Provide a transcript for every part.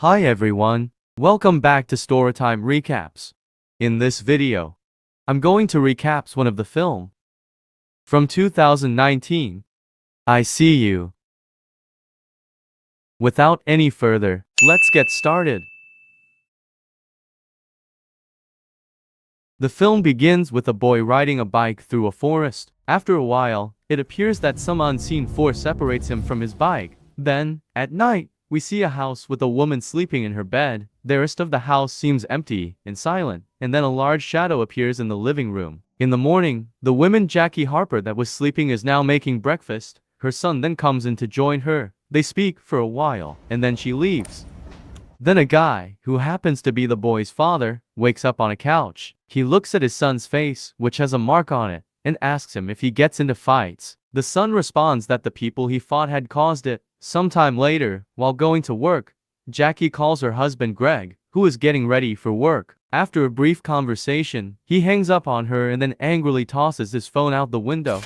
Hi everyone, welcome back to Storytime Recaps. In this video, I'm going to recap one of the film from 2019, I See You. Without any further, let's get started. The film begins with a boy riding a bike through a forest. After a while, it appears that some unseen force separates him from his bike. Then, at night, we see a house with a woman sleeping in her bed. The rest of the house seems empty and silent, and then a large shadow appears in the living room. In the morning, the woman Jackie Harper that was sleeping is now making breakfast. Her son then comes in to join her. They speak for a while, and then she leaves. Then a guy, who happens to be the boy's father, wakes up on a couch. He looks at his son's face, which has a mark on it, and asks him if he gets into fights. The son responds that the people he fought had caused it. Sometime later, while going to work, Jackie calls her husband Greg, who is getting ready for work. After a brief conversation, he hangs up on her and then angrily tosses his phone out the window.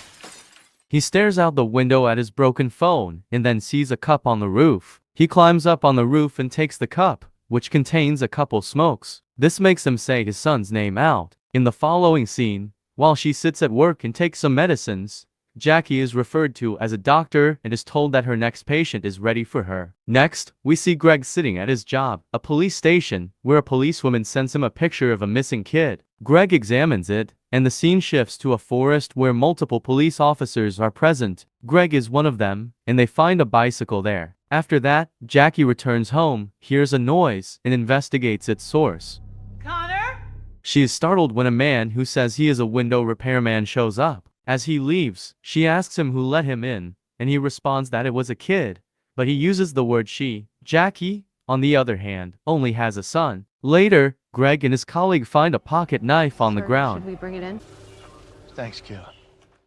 He stares out the window at his broken phone, and then sees a cup on the roof. He climbs up on the roof and takes the cup, which contains a couple smokes. This makes him say his son's name out. In the following scene, while she sits at work and takes some medicines, Jackie is referred to as a doctor and is told that her next patient is ready for her. Next, we see Greg sitting at his job, a police station, where a policewoman sends him a picture of a missing kid. Greg examines it, and the scene shifts to a forest where multiple police officers are present. Greg is one of them, and they find a bicycle there. After that, Jackie returns home, hears a noise, and investigates its source. Connor? She is startled when a man who says he is a window repairman shows up. As he leaves, she asks him who let him in, and he responds that it was a kid, but he uses the word she. Jackie, on the other hand, only has a son. Later, Greg and his colleague find a pocket knife on the ground. Should we bring it in? Thanks, Kayla.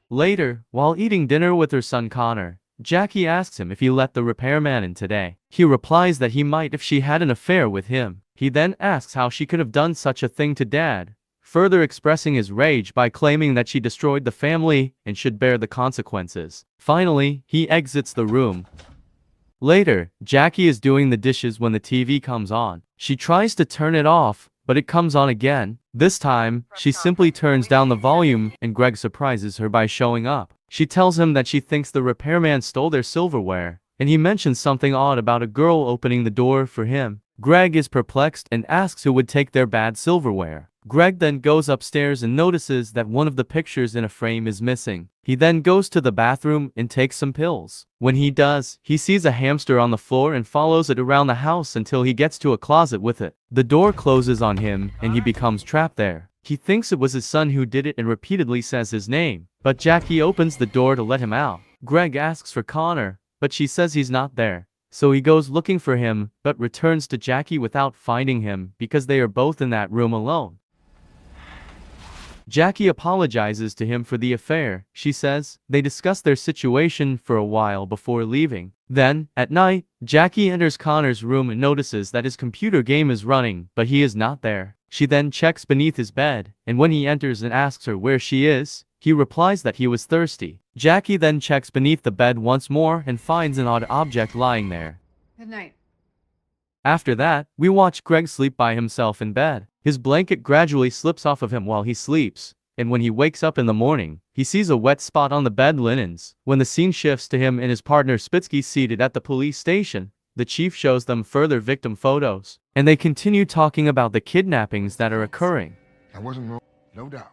Later, while eating dinner with her son Connor, Jackie asks him if he let the repairman in today. He replies that he might if she had an affair with him. He then asks how she could have done such a thing to Dad, further expressing his rage by claiming that she destroyed the family and should bear the consequences. Finally, he exits the room. Later, Jackie is doing the dishes when the TV comes on. She tries to turn it off, but it comes on again. This time, she simply turns down the volume, and Greg surprises her by showing up. She tells him that she thinks the repairman stole their silverware, and he mentions something odd about a girl opening the door for him. Greg is perplexed and asks who would take their bad silverware. Greg then goes upstairs and notices that one of the pictures in a frame is missing. He then goes to the bathroom and takes some pills. When he does, he sees a hamster on the floor and follows it around the house until he gets to a closet with it. The door closes on him and he becomes trapped there. He thinks it was his son who did it and repeatedly says his name, but Jackie opens the door to let him out. Greg asks for Connor, but she says he's not there. So he goes looking for him, but returns to Jackie without finding him because they are both in that room alone. Jackie apologizes to him for the affair. She says they discuss their situation for a while before leaving. Then, at night, Jackie enters Connor's room and notices that his computer game is running, but he is not there. She then checks beneath his bed, and when he enters and asks her where she is, he replies that he was thirsty. Jackie then checks beneath the bed once more and finds an odd object lying there. Good night. After that, we watch Greg sleep by himself in bed. His blanket gradually slips off of him while he sleeps, and when he wakes up in the morning, he sees a wet spot on the bed linens. When the scene shifts to him and his partner Spitsky seated at the police station, the chief shows them further victim photos, and they continue talking about the kidnappings that are occurring. I wasn't wrong, no doubt.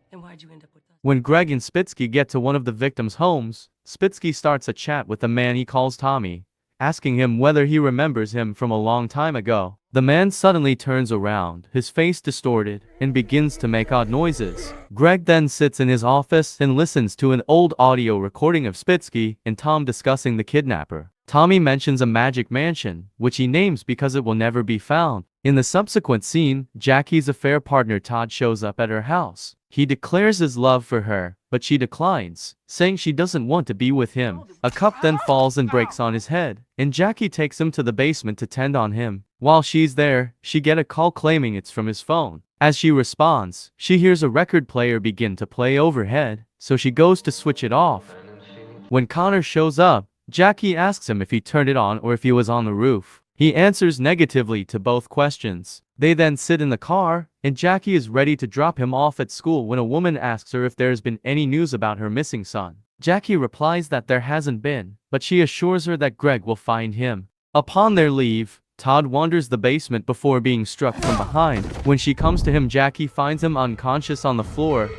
Then why'd you end up with us? When Greg and Spitsky get to one of the victims' homes, Spitsky starts a chat with the man he calls Tommy, asking him whether he remembers him from a long time ago. The man suddenly turns around, his face distorted, and begins to make odd noises. Greg then sits in his office and listens to an old audio recording of Spitsky and Tom discussing the kidnapper. Tommy mentions a magic mansion, which he names because it will never be found. In the subsequent scene, Jackie's affair partner Todd shows up at her house. He declares his love for her, but she declines, saying she doesn't want to be with him. A cup then falls and breaks on his head, and Jackie takes him to the basement to tend on him. While she's there, she gets a call claiming it's from his phone. As she responds, she hears a record player begin to play overhead, so she goes to switch it off. When Connor shows up, Jackie asks him if he turned it on or if he was on the roof. He answers negatively to both questions. They then sit in the car, and Jackie is ready to drop him off at school when a woman asks her if there's been any news about her missing son. Jackie replies that there hasn't been, but she assures her that Greg will find him. Upon their leave, Todd wanders the basement before being struck from behind. When she comes to him, Jackie finds him unconscious on the floor.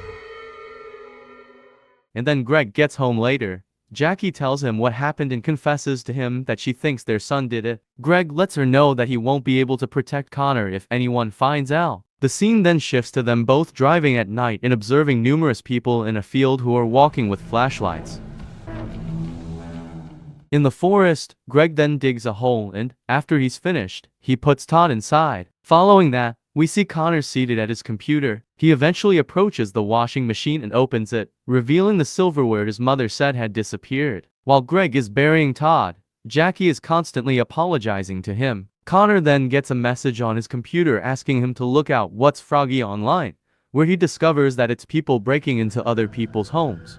And then Greg gets home later. Jackie tells him what happened and confesses to him that she thinks their son did it. Greg lets her know that he won't be able to protect Connor if anyone finds out. The scene then shifts to them both driving at night and observing numerous people in a field who are walking with flashlights. In the forest, Greg then digs a hole and, after he's finished, he puts Todd inside. Following that, we see Connor seated at his computer. He eventually approaches the washing machine and opens it, revealing the silverware his mother said had disappeared. While Greg is burying Todd, Jackie is constantly apologizing to him. Connor then gets a message on his computer asking him to look out What's Froggy online, where he discovers that it's people breaking into other people's homes.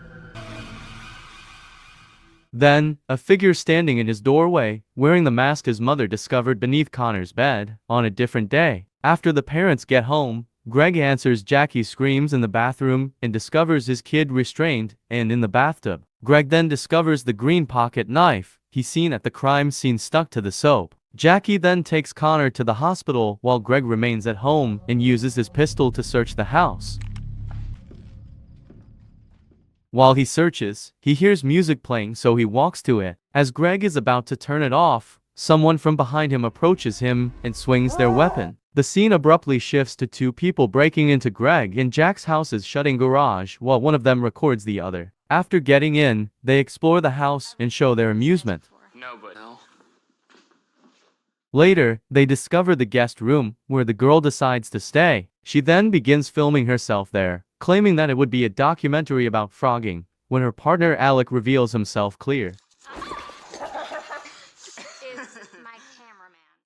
Then, a figure standing in his doorway, wearing the mask his mother discovered beneath Connor's bed, on a different day. After the parents get home, Greg answers Jackie's screams in the bathroom and discovers his kid restrained and in the bathtub. Greg then discovers the green pocket knife he's seen at the crime scene stuck to the soap. Jackie then takes Connor to the hospital while Greg remains at home and uses his pistol to search the house. While he searches, he hears music playing, so he walks to it. As Greg is about to turn it off, someone from behind him approaches him and swings their weapon. The scene abruptly shifts to two people breaking into Greg and Jack's house's shutting garage while one of them records the other. After getting in, they explore the house and show their amusement. Later, they discover the guest room, where the girl decides to stay. She then begins filming herself there, claiming that it would be a documentary about frogging, when her partner Alec reveals himself clear.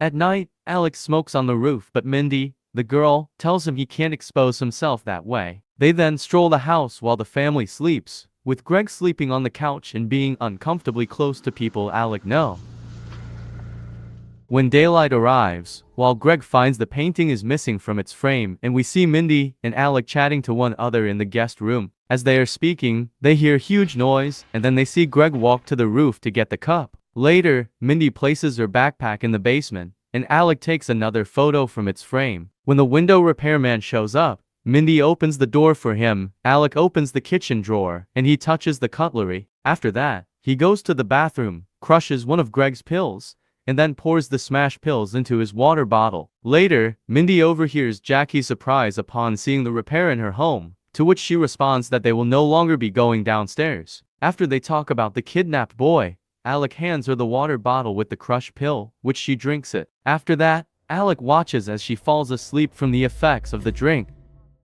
At night, Alex smokes on the roof, but Mindy, the girl, tells him he can't expose himself that way. They then stroll the house while the family sleeps, with Greg sleeping on the couch and being uncomfortably close to people Alec knows. When daylight arrives, while Greg finds the painting is missing from its frame, and we see Mindy and Alec chatting to one another in the guest room. As they are speaking, they hear huge noise, and then they see Greg walk to the roof to get the cup. Later, Mindy places her backpack in the basement, and Alec takes another photo from its frame. When the window repairman shows up, Mindy opens the door for him, Alec opens the kitchen drawer, and he touches the cutlery. After that, he goes to the bathroom, crushes one of Greg's pills, and then pours the smashed pills into his water bottle. Later, Mindy overhears Jackie's surprise upon seeing the repair in her home, to which she responds that they will no longer be going downstairs. After they talk about the kidnapped boy, Alec hands her the water bottle with the crushed pill, which she drinks it. After that, Alec watches as she falls asleep from the effects of the drink.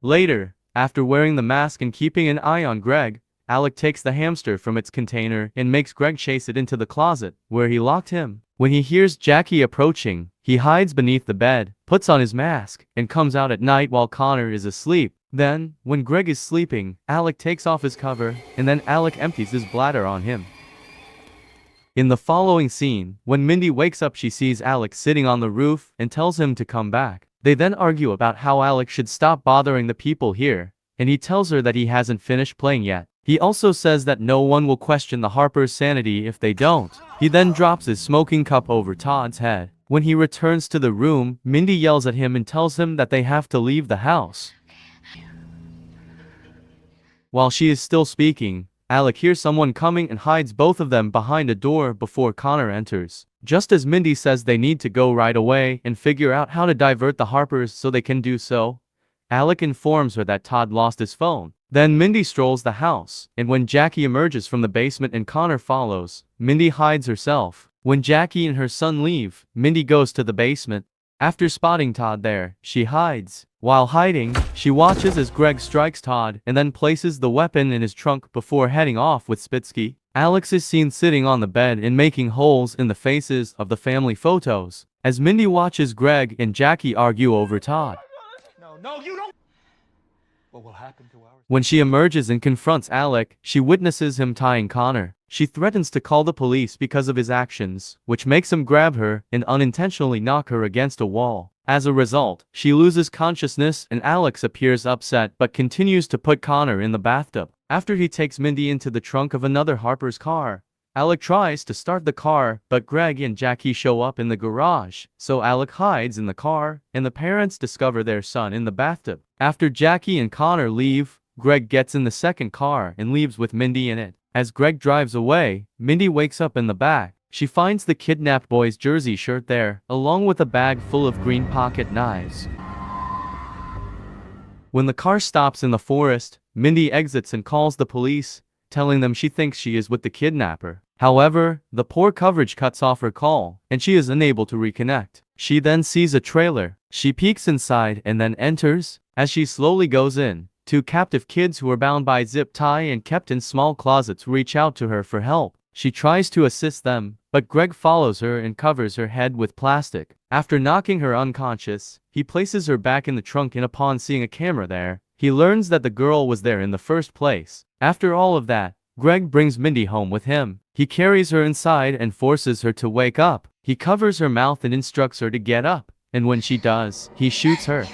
Later, after wearing the mask and keeping an eye on Greg, Alec takes the hamster from its container and makes Greg chase it into the closet, where he locked him. When he hears Jackie approaching, he hides beneath the bed, puts on his mask, and comes out at night while Connor is asleep. Then, when Greg is sleeping, Alec takes off his cover, and then Alec empties his bladder on him. In the following scene, when Mindy wakes up, she sees Alec sitting on the roof and tells him to come back. They then argue about how Alec should stop bothering the people here, and he tells her that he hasn't finished playing yet. He also says that no one will question the Harpers' sanity if they don't. He then drops his smoking cup over Todd's head. When he returns to the room, Mindy yells at him and tells him that they have to leave the house. While she is still speaking, Alec hears someone coming and hides both of them behind a door before Connor enters. Just as Mindy says they need to go right away and figure out how to divert the Harpers so they can do so, Alec informs her that Todd lost his phone. Then Mindy strolls the house, and when Jackie emerges from the basement and Connor follows, Mindy hides herself. When Jackie and her son leave, Mindy goes to the basement. After spotting Todd there, she hides. While hiding, she watches as Greg strikes Todd and then places the weapon in his trunk before heading off with Spitsky. Alex is seen sitting on the bed and making holes in the faces of the family photos, as Mindy watches Greg and Jackie argue over Todd. No, you don't. What will happen to ours? When she emerges and confronts Alec, she witnesses him tying Connor. She threatens to call the police because of his actions, which makes him grab her and unintentionally knock her against a wall. As a result, she loses consciousness and Alex appears upset but continues to put Connor in the bathtub. After he takes Mindy into the trunk of another Harper's car, Alec tries to start the car, but Greg and Jackie show up in the garage, so Alec hides in the car, and the parents discover their son in the bathtub. After Jackie and Connor leave, Greg gets in the second car and leaves with Mindy in it. As Greg drives away, Mindy wakes up in the back. She finds the kidnapped boy's jersey shirt there, along with a bag full of green pocket knives. When the car stops in the forest, Mindy exits and calls the police, telling them she thinks she is with the kidnapper. However, the poor coverage cuts off her call, and she is unable to reconnect. She then sees a trailer. She peeks inside and then enters. As she slowly goes in, two captive kids who are bound by zip tie and kept in small closets reach out to her for help. She tries to assist them, but Greg follows her and covers her head with plastic. After knocking her unconscious, he places her back in the trunk, and upon seeing a camera there, he learns that the girl was there in the first place. After all of that, Greg brings Mindy home with him. He carries her inside and forces her to wake up. He covers her mouth and instructs her to get up, and when she does, he shoots her.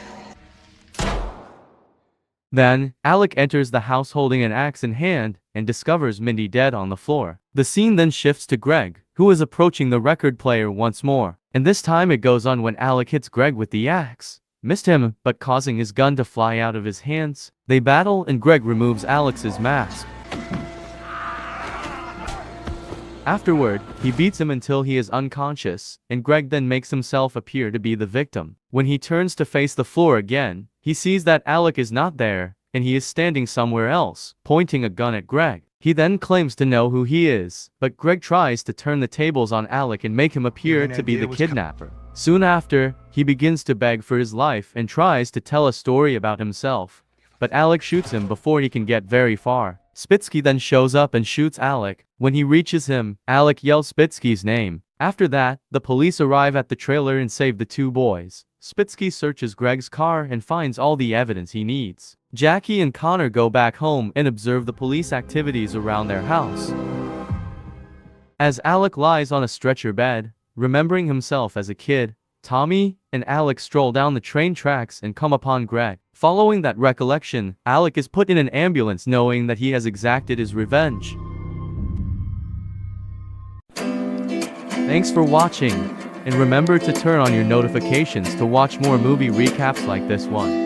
Then, Alec enters the house holding an axe in hand and discovers Mindy dead on the floor. The scene then shifts to Greg, who is approaching the record player once more, and this time it goes on when Alec hits Greg with the axe. Missed him, but causing his gun to fly out of his hands. They battle and Greg removes Alex's mask. Afterward, he beats him until he is unconscious, and Greg then makes himself appear to be the victim. When he turns to face the floor again, he sees that Alec is not there, and he is standing somewhere else, pointing a gun at Greg. He then claims to know who he is, but Greg tries to turn the tables on Alec and make him appear to be the kidnapper. Soon after, he begins to beg for his life and tries to tell a story about himself, but Alec shoots him before he can get very far. Spitsky then shows up and shoots Alec. When he reaches him, Alec yells Spitsky's name. After that, the police arrive at the trailer and save the two boys. Spitsky searches Greg's car and finds all the evidence he needs. Jackie and Connor go back home and observe the police activities around their house. As Alec lies on a stretcher bed, remembering himself as a kid, Tommy and Alec stroll down the train tracks and come upon Greg. Following that recollection, Alec is put in an ambulance knowing that he has exacted his revenge. Thanks for watching, and remember to turn on your notifications to watch more movie recaps like this one.